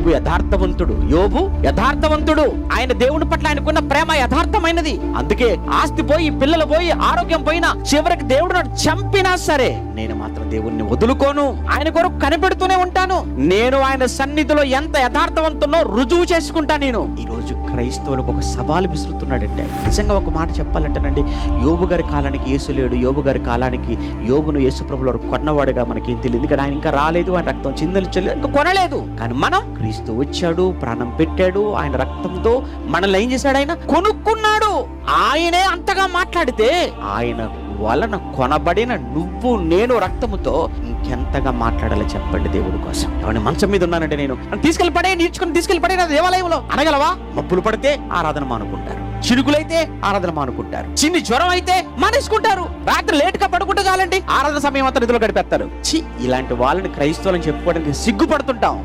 యోబు యథార్థవంతుడు. ఆయన దేవుని పట్ల ఆయనకున్న ప్రేమ యథార్థమైనది. అందుకే ఆస్తి పోయి, పిల్లలు పోయి, ఆరోగ్యం పోయినా, చివరికి దేవుడు నన్ను చంపినా సరే నేను మాత్రం దేవుణ్ణి వదులుకోను. ఆయన కొరకు కనిపెడుతూనే ఉంటాను. నేను ఆయన సన్నిధిలో ఎంత యథార్థవంతునో రుజువు చేసుకుంటా. నేను ఈ రోజు క్రైస్తవులకు ఒక సవాలు విసురుతున్నాడంటే, నిజంగా ఒక మాట చెప్పాలంటేనండి, యోబు గారి కాలానికి యేసు లేడు. యోబు గారి కాలానికి యోబును యేసు ప్రభువుల వారు కొన్నవాడుగా మనకేం తెలియదు. ఎందుకంటే ఆయన ఇంకా రాలేదు, ఆయన రక్తం చిందించలేదు, ఇంకా కొనలేదు. కానీ మనం, క్రీస్తు వచ్చాడు, ప్రాణం పెట్టాడు, ఆయన రక్తంతో మనల్ని ఏం చేశాడు? ఆయన కొనుక్కున్నాడు. ఆయనే అంతగా మాట్లాడితే, ఆయన వలన కొనబడిన నువ్వు నేను రక్తముతో ఇంకెంతగా మాట్లాడాలో చెప్పండి దేవుడి కోసం. ఎవరి మంచం మీద ఉన్నానంటే నేను తీసుకెళ్ళి పడే, నేర్చుకుని తీసుకెళ్ళి పడే దేవాలయంలో అనగలవా? మబ్బులు పడితే ఆరాధన మానుకుంటారు, చినుకులైతే ఆరాధన మానుకుంటారు, చిన్ని జ్వరం అయితే మానేసుకుంటారు, రాత్రి లేట్ గా పడుకుంటే చాలండి ఆరాధన సమయం అంతా నిధులు గడిపేస్తారు. ఇలాంటి వాళ్ళని క్రైస్తవులని చెప్పుకోవడానికి సిగ్గుపడుతుంటాం.